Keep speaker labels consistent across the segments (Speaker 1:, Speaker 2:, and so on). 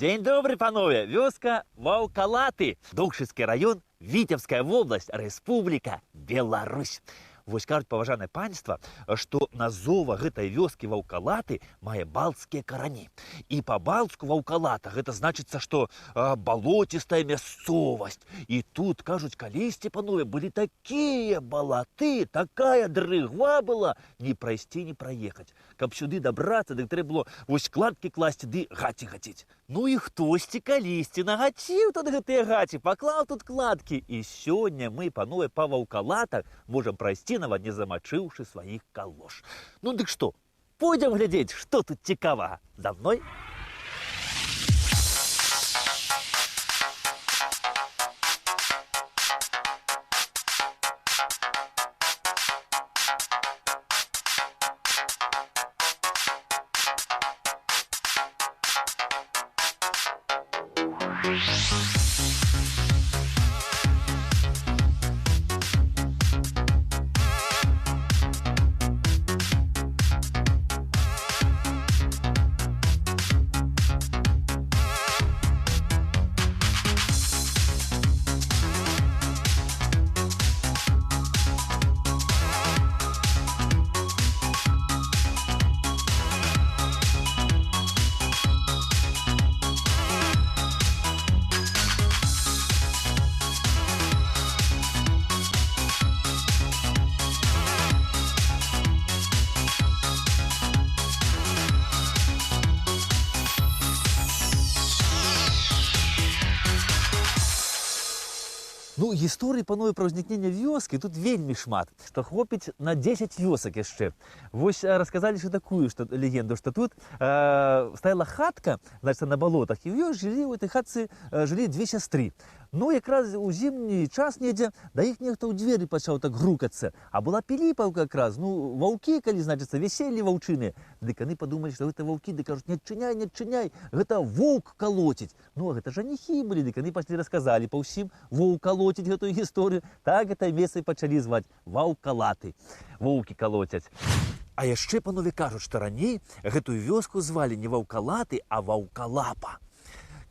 Speaker 1: День добрый, панове! Вёска Ваўкалаты, Докшинский район, Витебская область, Республика Беларусь. Вось кажуць, паважанае панства, што назова гэтай вёскі Ваўкалаты мае балцкія карані. І па-балцку Ваўкалата гэта значыцца, што балотістая мясцовасць. І тут, кажуць, калісьці, панове, былі такія балаты, такая дрыгва была, не прайсці, не праехаць. Каб сюды дабрацца, дык трэба было вось кладкі класці, ды гаці гаціць. Ну і хтосьці калісьці нагаціў тут гэтыя гаці, паклаў тут кладкі. І сёння мы, панове, па Ваўкалатах можам прайсці, нават не замачыўшы сваіх калош. Ну дык што, пойдзем глядзець, што тут цікавага. За мной. Ну, гісторыі, панове, пра ўзнікнення вёскі тут вельмі шмат, што хопіць на 10 вёсак яшчэ. Вось расказалі ж такую легенду, што тут стаяла хатка, значыць, на балотах, і ў ёй жылі, у этой хатцы жылі две сястры. Ну, якраз у зімні час недзе да іх нехта ў дзверы пачаў так грукацца. А была Піліпаўка якраз, ну, ваўкі, калі, значыцца, веселі ваўчыны. Дык яны падумалі, што гэта ваўкі, дык кажуць, не адчыняй, не адчыняй, гэта воўк калоціць. Ну, а гэта жаніхі былі, дык яны пашлі расказалі па ўсім воўк калоціць гэтую гісторыю. Так гэта месца і пачалі зваць Ваўкалаты. Воўкі калоцяць. А яшчэ, панове, кажуць, што раней гэтую вёску звалі не Ваўкалаты, а Ваўкалапа.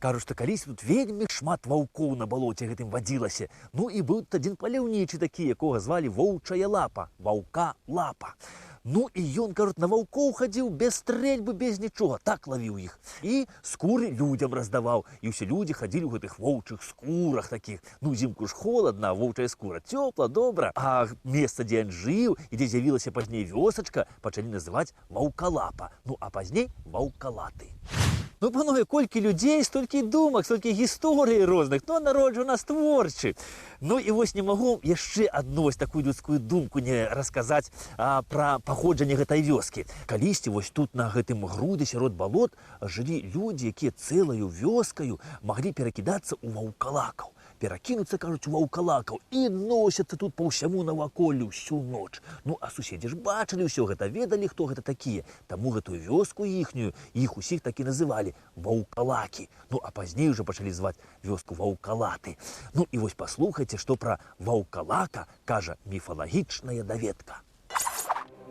Speaker 1: Кажуць, што калісь тут вельмі шмат ваўкоў на балоце гэтым вадзілася. Ну і быў тут адзін паляўнічы такі, якога звалі Воўчая Лапа, Ваўка Лапа. Ну і ён, кажуць, на ваўкоў хадзіў без стрэльбы, без нічога, так лавіў іх. І скуры людзям раздаваў. І ўсе людзі хадзілі ў гэтых воўчых скурах такіх. Ну, зімку ж холадна, воўчая скура цёпла, добра. А месца, дзе ён жыў і дзе з'явілася пазней вёсачка, пачалі называць Ваўкалапа. Ну, а пазней Ваўкалаты. Ну, панове, колькі людзей, столькі думак, столькі гісторый розных, ну, народ жа у нас творчы. Ну, і вось не магу яшчэ адну вось такую людскую думку не расказаць пра паходжанне гэтай вёскі. Калісьці вось тут на гэтым грудзе сярод балот жылі людзі, якія цэлаю вёскаю маглі перакідацца ў ваўкалакаў. Перакінуцца, кажуць, у ваўкалакаў і носяцца тут па ўсяму наваколлю ўсю ноч. Ну, а суседзі ж бачылі ўсё гэта, ведалі, хто гэта такія. Таму гэтую вёску іхнюю, іх усіх так і называлі Ваўкалакі. Ну, а пазней уже пачалі зваць вёску Ваўкалаты. Ну, і вось паслухайце, што пра Ваўкалака кажа міфалагічная даведка.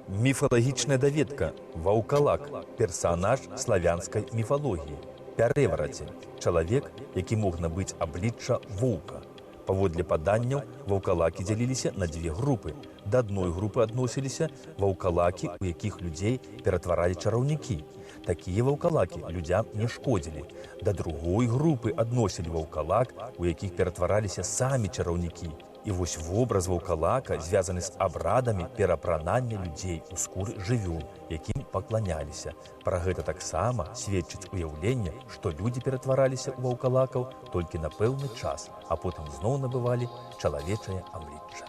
Speaker 2: Міфалагічная даведка. Ваўкалак – персанаж славянскай міфалогіі. Пярэварацень – чалавек, які мог набыць аблічча воўка. Паводле паданняў, ваўкалакі дзяліліся на дзве групы. Да адной групы адносіліся ваўкалакі, у якіх людзей ператваралі чараўнікі. Такія ваўкалакі людзям не шкодзілі. Да другой групы адносілі ваўкалак, у якіх ператвараліся самі чараўнікі. І вось вобраз ваўкалака звязаны з абрадамі перапранання людзей у скуры жывёл, якім пакланяліся. Пра гэта таксама сведчыць уяўленне, што людзі ператвараліся ў ваўкалакаў толькі на пэўны час, а потым зноў набывалі чалавечае аблічча.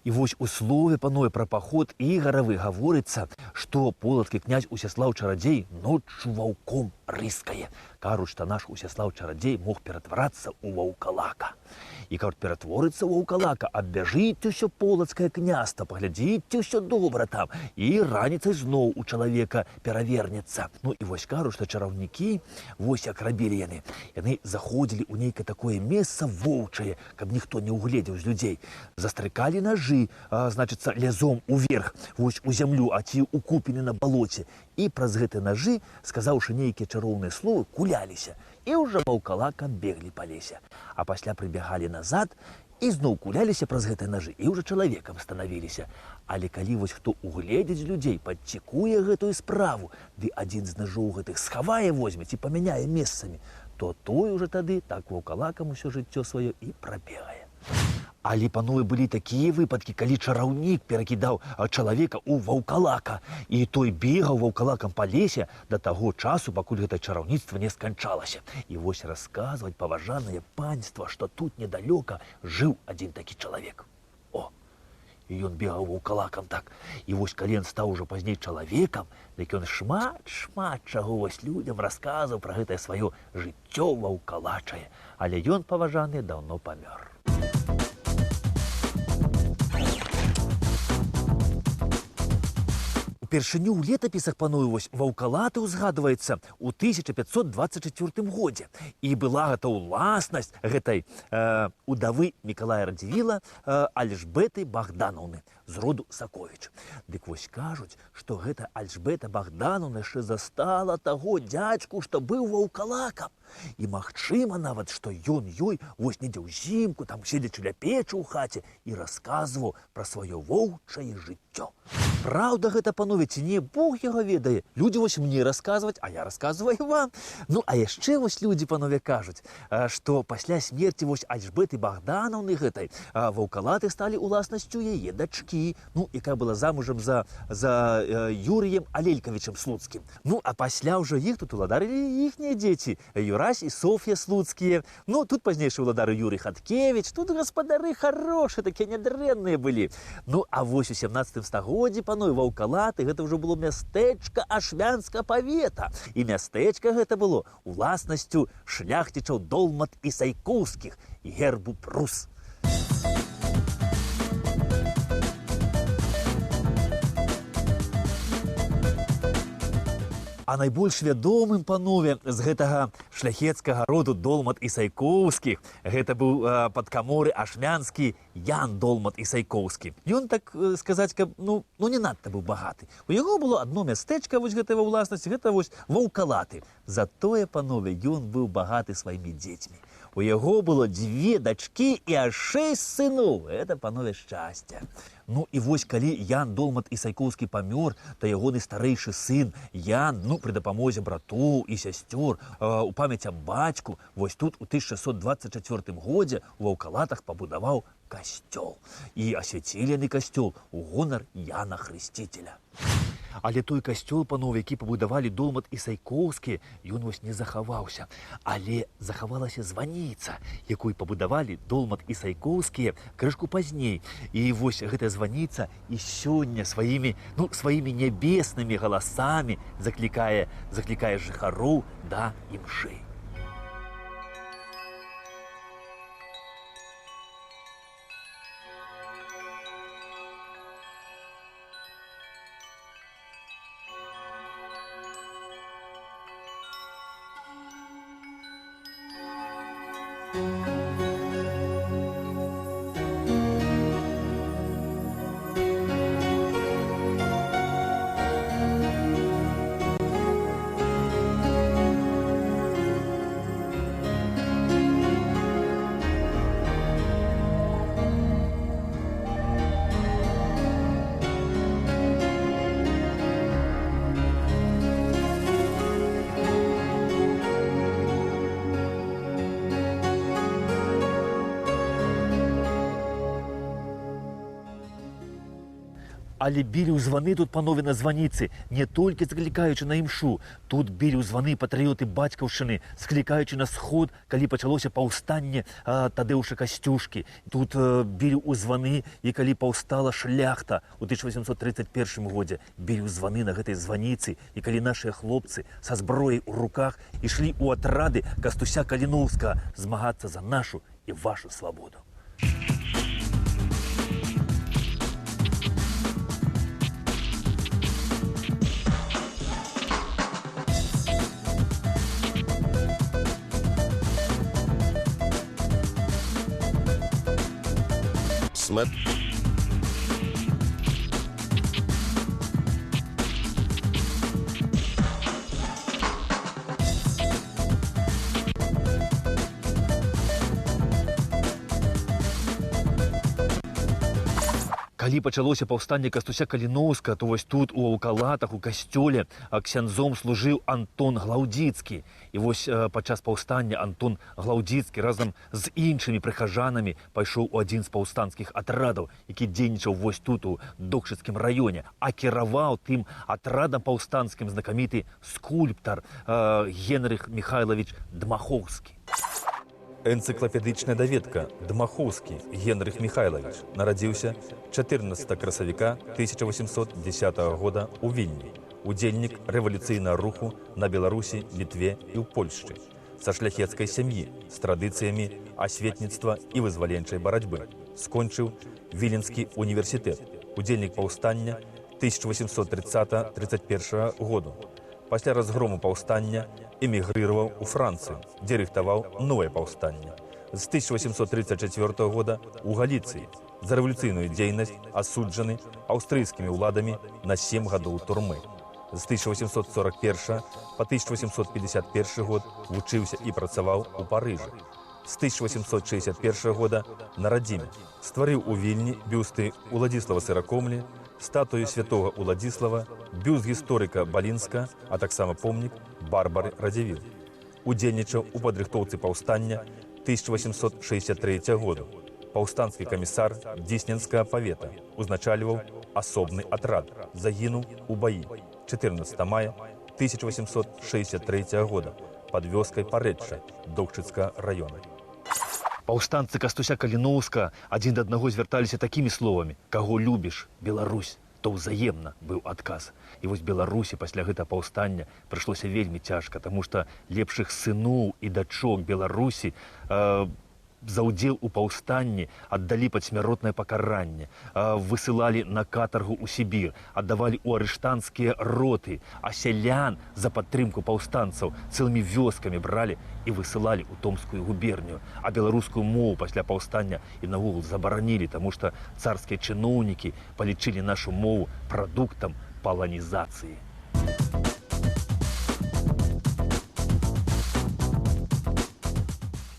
Speaker 1: І вось у слове, панове, пра паход Ігаравы гаворыцца, што полацкі князь Усяслаў Чарадзей ноччу ваўком рыскае. Кажуць, што наш Усяслаў Чарадзей мог ператварацца ў ваўкалака. І, кажуць, ператворыцца ў ваўкалака, аббяжыць усё полацкае княства, паглядзіце ўсё добра там, і раніцай зноў у чалавека перавернецца. Ну і вось кажуць, што чараўнікі, вось як рабілі яны. Яны заходзілі ў нейкае такое месца воўчае, каб ніхто не угледзеў з людзей. Застрыкалі нажы, значыцца, лязом уверх, вось у зямлю, а ці ў купіны на балоце. і праз гэты нажы, сказаўшы нейкія чароўныя словы, куляліся і ўжо ваўкалакам беглі па лесе. А пасля прыбягалі назад і зноў куляліся праз гэтыя нажы і ўжо чалавекам станавіліся. Але калі вось хто угледзець людзей, падцікуе гэтую справу, ды адзін з нажоў гэтых схавае возьме ці памяняе месцамі, то той уже тады так ваўкалакам усё жыццё сваё і прабегае. Але, панове, былі такія выпадкі, калі чараўнік перакідаў чалавека ў ваўкалака, і той бегаў ваўкалакам па лесе да таго часу, пакуль гэта чараўніцтва не сканчалася. І вось расказваць, паважанае панства, што тут недалёка жыў адзін такі чалавек. О, і ён бегаў ваўкалакам так. І вось калі ён стаў ужо пазней чалавекам, дык ён шмат чаго вось людзям расказаў пра гэтае сваё жыццё ваўкалачае. Але ён, паважаны, даўно памёр. Упершыню ў летапісах, панове, вось ваўкалаты ўзгадваецца ў 1524 годзе. І была гэта ўласнасць гэтай удавы Мікалая Радзівіла Альжбеты Богдановны з роду Саковіч. Дык вось кажуць, што гэта Альжбета Богдановна яшчэ застала таго дзядзьку, што быў ваўкалакам. І магчыма нават, што ён ёй вось недзе ўзімку, там седзячы ля печы ў хаце, і расказваў пра сваё воўчае жыццё. Праўда гэта, панове, ці не, Бог яго ведае. Людзі вось мне расказваць, а я расказваю вам. Ну, а яшчэ вось людзі, панове, кажуць, што пасля смерці вось Альжбеты Богдановны гэтай ваўкалаты сталі уласнасцю яе дачкі, ну, якая была замужам за Юрыем Алелькавічем Слуцкім. Ну, а пасля ўжо іх тут уладарылі іхнія дзеці, Юрась і Соф'я Слуцкія. Ну, тут пазнейшы уладары Юрый Хаткевіч, тут гаспадары хорошыя, такія нядрэнныя былі. Ну, а вось у 17 стагоддзі, панове, ваўкалаты, гэта ўжо было мястэчка Ашмянска павета. І мястэчка гэта было уласнасцю шляхцічаў Долмат і Сайкоўскіх, гербу Прус. А найбольш вядомым, панове, з гэтага шляхецкага роду Долмат і Сайкоўскіх гэта быў падкаморы ашмянскі Ян Долмат і Сайкоўскі. Ён, так сказаць, ну не надта быў багаты. У яго было адно мястэчка вось гэтай ва ўласнасці, гэта вось ваўкалаты. Затое, панове, ён быў багаты сваімі дзецьмі. У яго было 2 дачкі і аж 6 сыноў. Это, панове, шчасце. Ну і вось калі Ян Долмат і Сайкоўскі памёр, то ягоны старэйшы сын Ян, ну, пры дапамозе братоў і сясцёр, у памяць аб бацьку, вось тут у 1624 годзе у ваўкалатах пабудаваў касцёл. І асвяцілі яны касцёл у гонар Яна Хрысціцеля. Але той касцёл, панове, які пабудавалі Долмат і Сайкоўскія, ён вось не захаваўся. Але захавалася званіца, якую пабудавалі Долмат і Сайкоўскія крышку пазней. І вось гэтая званіца і сёння сваімі нябеснымі галасамі заклікае жыхароў да імшы. Але білі ў званы тут, панове, на званіцы, не толькі заклікаючы на імшу. Тут білі ў званы патрыёты бацькаўшчыны, склікаючы на сход, калі пачалося паўстанне Тадзеуша Касцюшкі. Тут білі ў званы, і калі паўстала шляхта ў 1831 годзе. Білі ў званы на гэтай званіцы, і калі нашыя хлопцы са зброяй у руках ішлі ў атрады Кастуся Каліноўскага змагацца за нашу і вашу свабоду.
Speaker 3: Смет.
Speaker 1: Калі пачалося паўстанне Кастуся Каліноўскага, то вось тут, у Аўкалатах, у касцёле, ксяндзом служыў Антон Глаўдзіцкі. І вось падчас паўстання Антон Глаўдзіцкі разам з іншымі прыхажанамі пайшоў у адзін з паўстанцкіх атрадаў, які дзейнічаў вось тут, у Докшыцкім раёне. А кіраваў тым атрадам паўстанцкім знакаміты скульптар Генрых Михайлович Дмахоўскі.
Speaker 2: Энцыклапедычная даведка Дмахоўскі Генрых Михайлович нарадзіўся 14 красавіка 1810 года ў Вільні, удзельнік рэвалюцыйнага руху на Беларусі, Літве і ў Польшчы, са шляхецкай сям'і з традыцыямі асветніцтва і вызваленчай барацьбы. Скончыў Віленскі універсітэт, удзельнік паўстання 1830-31 году. Пасля разгрому паўстання эмігрыраваў у Францыю, дзе рыхтаваў новае паўстанне. З 1834 года у Галіцыі за рэвалюцыйную дзейнасць асуджаны аўстрыйскімі ўладамі на 7 гадоў турмы. З 1841 па 1851 год вучыўся і працаваў у Парыжы. З 1861 года на радзіме стварыў у Вільні бюсты Уладзіслава Сыракомлі, статую святого Уладзіслава, бюст гісторыка Балінска, а таксама помнік Барбары Радзівіл. Удзельнічаў у падрыхтоўцы паўстання 1863 году. Паўстанскі камісар Дзесненскага павета, узначальваў асобны атрад, загінуў у баі 14 мая 1863 года пад вёскай Парэчча Докшыцкага раёна.
Speaker 1: Паўстанцы Кастуся Каліноўскага адзін да аднаго звярталіся такімі словамі: «Каго любіш, Беларусь», то ўзаемна быў адказ. І вось Беларусі пасля гэтага паўстання прыйшлося вельмі цяжка, таму што лепшых сыноў і дачок Беларусі за ўдзел у паўстанні аддалі пад смяротнае пакаранне, высылалі на катаргу ў Сібір, аддавалі ў арыштанцкія роты, а сялян за падтрымку паўстанцаў цэлымі вёскамі бралі і высылалі ў Томскую губернію. А беларускую мову пасля паўстання і наогул забаранілі, таму што царскія чыноўнікі палічылі нашу мову прадуктам паланізацыі.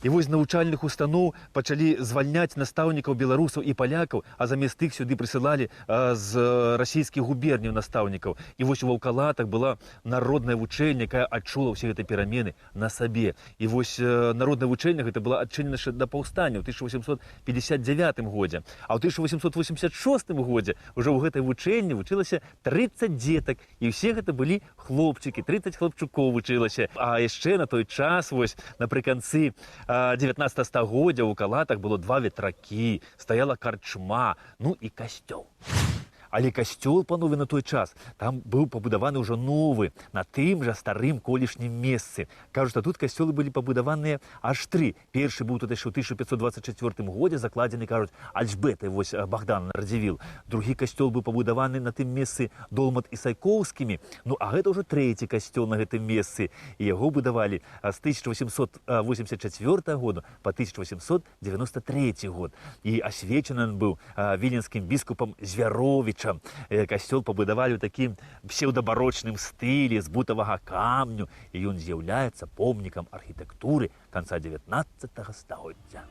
Speaker 1: І вось з навучальных устаноў пачалі звальняць настаўнікаў беларусаў і палякаў, а замест іх сюды прысылалі з расійскіх губерняў настаўнікаў. І вось у Аўкалатах была народная вучэльня, якая адчула ўсе гэтыя перамены на сабе. І вось народная вучэльня гэта была адчынена яшчэ да паўстання ў 1859 годзе. А ў 1886 годзе ўжо ў гэтай вучэльні вучылася 30 дзетак, і ўсе гэта былі хлопчыкі, 30 хлопчукоў вучылася. А яшчэ на той час, вось напрыканцы 19 стагоддзя ў Аўкалатах было 2 ветракі, стаяла карчма, ну і касцёл. Але касцёл, панове, на той час, там быў пабудаваны ўжо новы, на тым жа старым колішнім месцы. Кажуць, што тут касцёлы былі пабудаваныя аж 3. Першы быў тут яшчэ ў 1524 годзе, закладзены, кажуць, Альжбетай, вось Богдан Радзівіл. Другі касцёл быў пабудаваны на тым месцы Долмат і Сайкоўскімі. Ну, а гэта ўжо трэці касцёл на гэтым месцы. І яго будавалі з 1884 года па 1893 год. І асвечаны ён быў віленскім біскупам Звяровічам. Касцёл пабудавалі ў такім псеўдабарочным стылі з бутавага камню, і ён з'яўляецца помнікам архітэктуры канца 19 стагоддзя.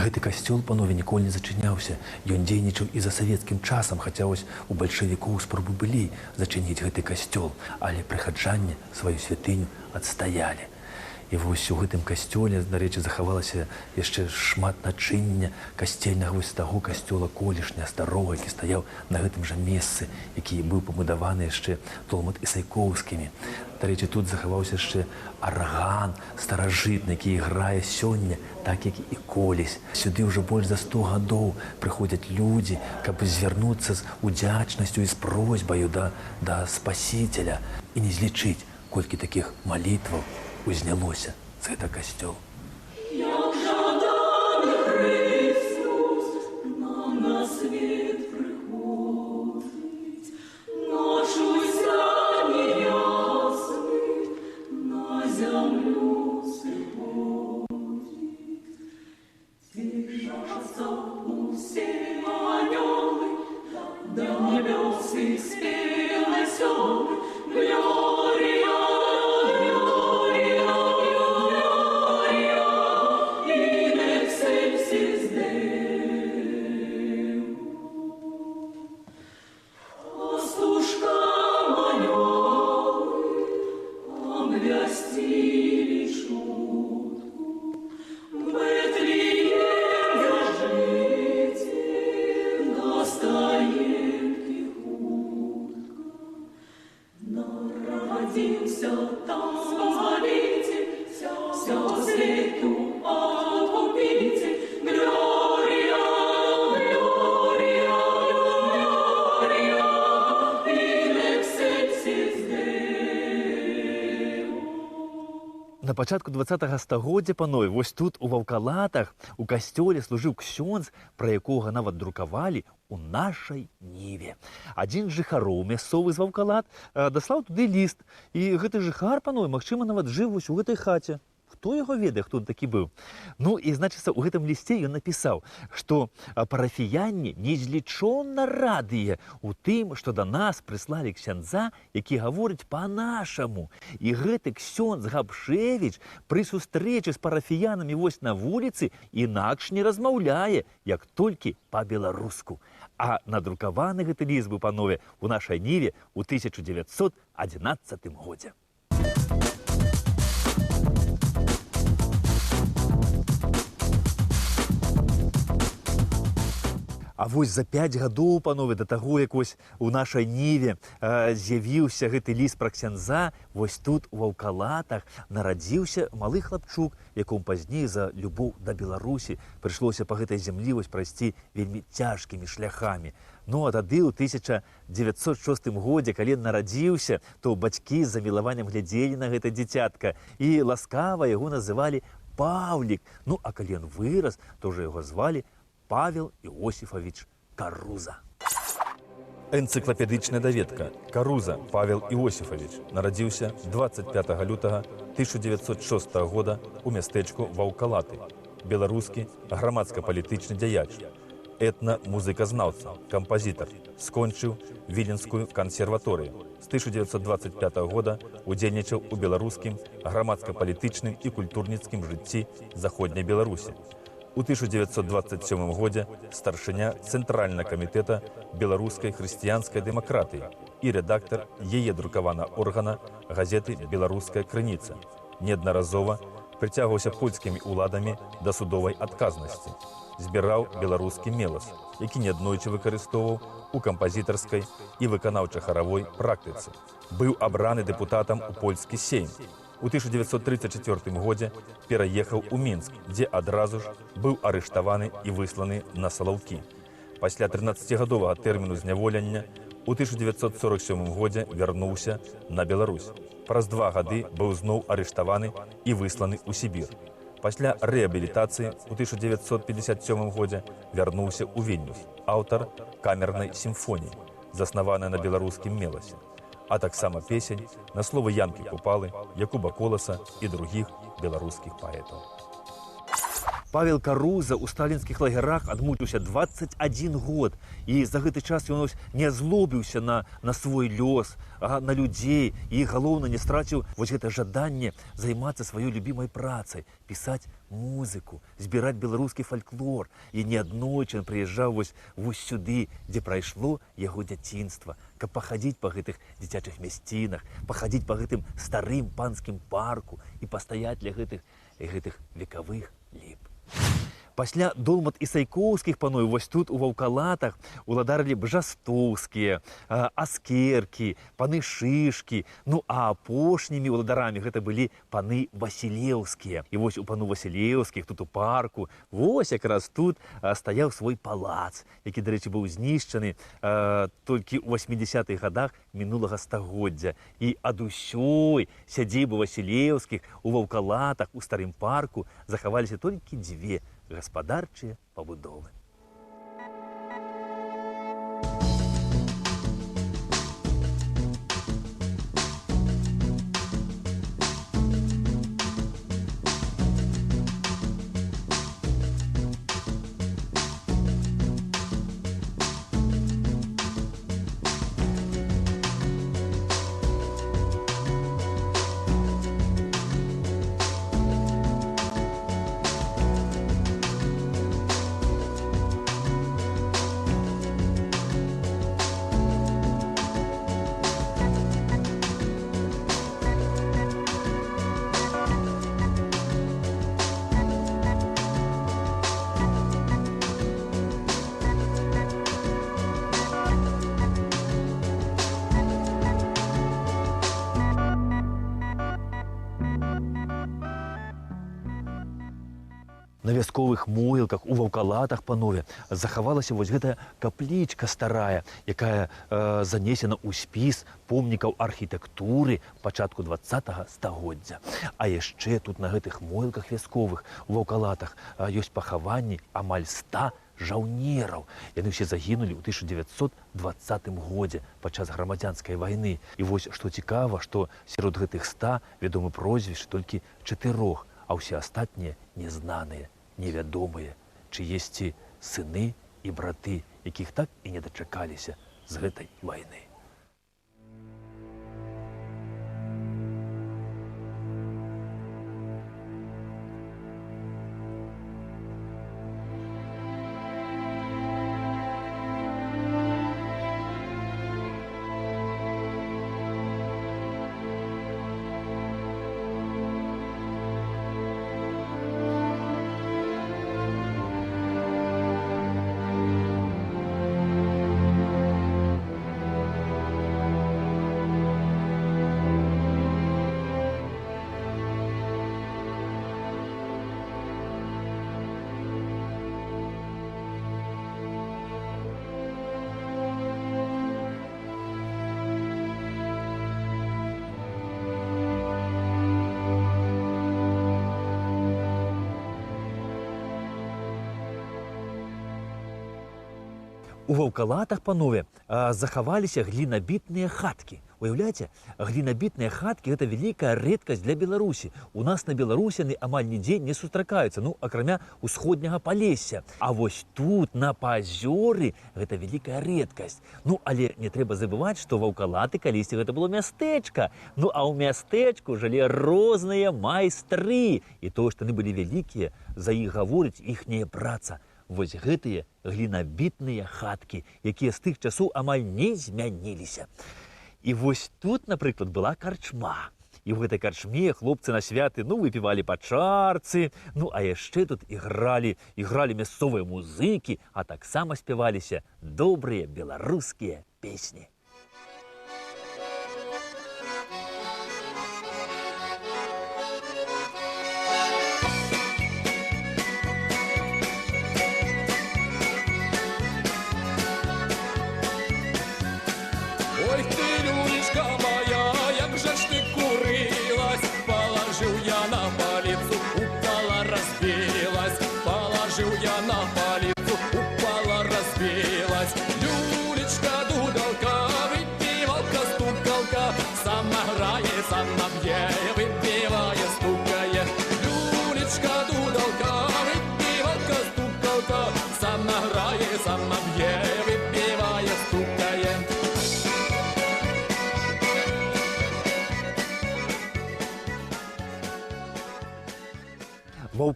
Speaker 1: Гэты касцёл, панове, ніколі не зачыняўся. Ён дзейнічаў і за савецкім часам, хаця вось у бальшавікоў спробы былі зачыніць гэты касцёл, але прыхаджане сваю святыню адстаялі.
Speaker 2: І вось у гэтым касцёле, дарэчы, захавалася яшчэ шмат начыння касцельнага вось таго касцёла колішня, старога, які стаяў на гэтым жа месцы, які быў пабудаваны яшчэ Толмат Ісайкоўскімі. Дарэчы, тут захаваўся яшчэ арган старажытны, які іграе сёння, так як і колісь. Сюды ўжо больш за 100 гадоў прыходзяць людзі, каб звярнуцца з удзячнасцю і з просьбаю да Спасителя і не злічыць, колькі такіх малітваў узнялося з гэтага касцёла.
Speaker 3: Як жаданы Христос нам на свет приходить, нашу сяне ясный на землю сходит. Тишатся все анёлы, до небес и спел веселый, Глория, Глория, Глория, in excelsis Deo. Пастушкам анёлы обвестили шутку, в Вифлееме жите достает тихутко. Народился там Спаситель, вся свету откупитель. Глория, Глория, Глория, in excelsis Deo.
Speaker 1: На пачатку 20-го стагоддзя, панове, вось тут у Ваўкалатах у касцёле служыў ксёндз, пра якога нават друкавалі у нашай Ніве. Адзін з жыхароў мясцовы з Ваўкалат даслаў туды ліст. І гэты жыхар, панове, магчыма, нават жыў вось у гэтай хаце. Хто яго ведае, хто такі быў? Ну і, значыцца, у гэтым лісце ён напісаў, што парафіяне незлічона радыя у тым, што да нас прыслалі ксяндза, які гаворыць па-нашаму. І гэты ксёндз Габшевіч пры сустрэчы з парафіянамі вось на вуліцы інакш не размаўляе, як толькі па-беларуску. А надрукаваны гэты ліст быў, панове, у нашай Ніве ў 1911 годзе. А вось за 5 гадоў, панове, да таго, як вось у нашай Ніве з'явіўся гэты ліст пра ксяндза, вось тут у Ваўкалатах нарадзіўся малы хлапчук, якому пазней за любоў да Беларусі прыйшлося па гэтай зямлі вось прайсці вельмі цяжкімі шляхамі. Ну, а тады ў 1906 годзе, калі ён нарадзіўся, то бацькі з замілаваннем глядзелі на гэта дзіцятка і ласкава яго называлі Паўлік. Ну, а калі ён вырас, то ўжо яго звалі Павел Іосіфавіч Каруза.
Speaker 2: Энцыклапедычная даведка. Каруза Павел Іосіфавіч нарадзіўся 25 лютага 1906 года у мястэчку Ваўкалаты. Беларускі грамадска-палітычны дзяяч, этна-музыказнаўца, кампазітар. Скончыў Віленскую кансерваторыю. З 1925 года удзельнічаў у беларускім грамадска-палітычным і культурніцкім жыцці Заходняй Беларусі. У 1927 годзе старшыня Цэнтральнага камітэта беларускай хрысціянскай дэмакратыі і рэдактар яе друкаванага органа газеты «Беларуская крыніца». Неаднаразова прыцягваўся польскімі ўладамі да судовай адказнасці. Збіраў беларускі мелас, які неаднойчы выкарыстоўваў у кампазітарскай і выканаўча-харавой практыцы. Быў абраны дэпутатам у польскі сейм. У 1934 годзе пераехаў у Мінск, дзе адразу ж быў арыштаваны і высланы на Салаўкі. Пасля 13-гадовага тэрміну зняволення у 1947 годзе вярнуўся на Беларусь. Праз 2 гады быў зноў арыштаваны і высланы ў Сібір. Пасля рэабілітацыі у 1957 годзе вярнуўся ў Вільнюс, аўтар камернай сімфоніі, заснаванай на беларускім меласе, а таксама песень на словы Янкі Купалы, Якуба Коласа і другіх беларускіх паэтаў.
Speaker 1: Павел Каруза ў сталінскіх лагерах адмучыўся 21 год. І за гэты час ён не азлобіўся на свой лёс, на людзей. І, галоўна, не страціў гэта жаданне займацца сваёй любімай працай, пісаць музыку, збіраць беларускі фальклор. І неаднойчы ён прыязджаў вось сюды, дзе прайшло яго дзяцінства, каб пахадзіць па гэтых дзіцячых мясцінах, пахадзіць па гэтым старым панскім парку і пастаяць ля гэтых векавых ліп. Пасля Долмат і Сайкоўскіх паноў вось тут у Ваўкалатах уладарылі Бжастоўскія, Аскеркі, паны Шышкі. Ну а апошнімі уладарамі гэта былі паны Васілеўскія. І вось у пану Васілеўскіх тут у парку вось якраз тут стаяў свой палац, які, дарэчы, быў знішчаны толькі ў 80-х гадах мінулага стагоддзя. І ад усёй сядзібы Васілеўскіх у Ваўкалатах у старым парку захаваліся толькі дзве гаспадарчыя пабудовы. На вясковых могілках у Ваўкалатах, панове, захавалася вось гэтая каплічка старая, якая занесена ў спіс помнікаў архітэктуры пачатку 20-го стагоддзя. А яшчэ тут на гэтых могілках вясковых у Ваўкалатах ёсць пахаванні амаль 100 жаўнераў. Яны ўсе загінулі ў 1920 годзе падчас грамадзянскай вайны. І вось што цікава, што сярод гэтых 100 вядомы прозвішчы толькі 4, а ўсе астатнія незнаныя, невядомыя, чыесьці сыны і браты, якіх так і не дачакаліся з гэтай вайны. У Ваўкалатах, панове, захаваліся глінабітныя хаткі. Уяўляеце, глінабітныя хаткі – гэта вялікая рэдкасць для Беларусі. У нас на Беларусі яны амаль нідзе не сустракаюцца, ну, акрамя ўсходняга Палесся. А вось тут, на Пазёры, гэта вялікая рэдкасць. Ну, але не трэба забываць, што Ваўкалаты калісьці гэта было мястэчка. Ну, а ў мястэчку жылі розныя майстры. І тое, што яны былі вялікія, за іх гаворыць іхняя праца. Вось гэтыя глінабітныя хаткі, якія з тых часоў амаль не змяніліся. І вось тут, напрыклад, была карчма. І ў гэтай карчме хлопцы на святы, ну, выпівалі па чарцы, ну, а яшчэ тут ігралі мясцовыя музыкі, а таксама спяваліся добрыя беларускія песні.
Speaker 4: Ой, ты, Люлечка моя, як же ж ты курилась, положил я на полицу, упала, разбилась, положил я на полицу, упала, разбилась. Люлечка, дудалка, выпивалка, стукалка, сама грает, сама бьет, выпивая, стукает. Люлечка, дудалка, выпивалка,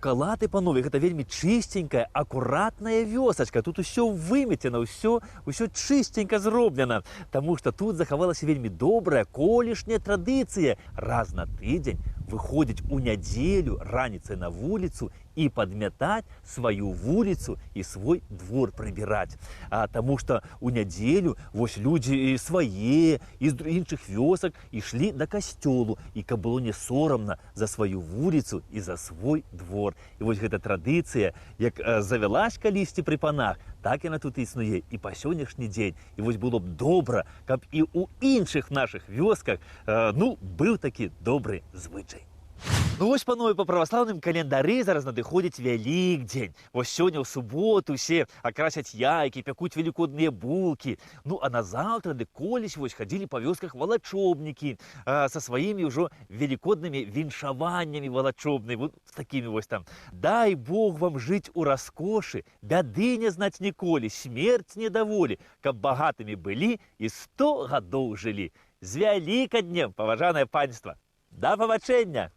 Speaker 1: Ваўкалаты, панове, гэта вельмі чыстенькая, акуратная вёсачка. Тут усё вымецена, усё чыстенька зроблена. Таму што тут захавалася вельмі добрая колішняя традыцыя. Раз на тыдзень выходзіць у нядзелю раніцай на вуліцу і падмятаць сваю вуліцу і свой двор прыбіраць. Таму што у нядзелю вось людзі і свае, і з іншых вёсак ішлі да касцёлу, і каб было не сорамна за сваю вуліцу і за свой двор. І вось гэта традыцыя, як завялась калісьці пры панах, так яна тут існуе і па сённяшні дзень. І вось было б добра, каб і ў іншых нашых вёсках быў такі добры звычай. Ну вось, панове, па праваслаўным календары зараз надыходзіць Вялікдзень. Вось сёння ў суботу усе акрасяць яйкі, пякуць велікодныя булкі. Ну а назаўтра колісь вось хадзілі па вёсках валачобнікі са сваімі ўжо велікоднымі віншаваннямі валачобнымі, вот з такімі вось там. Дай Бог вам жыць у раскошы, бяды не знаць ніколі, смерць не даволі, каб багатымі былі і 100 гадоў жылі. З Вялікаднем, паважанае панства! Да пабачэння!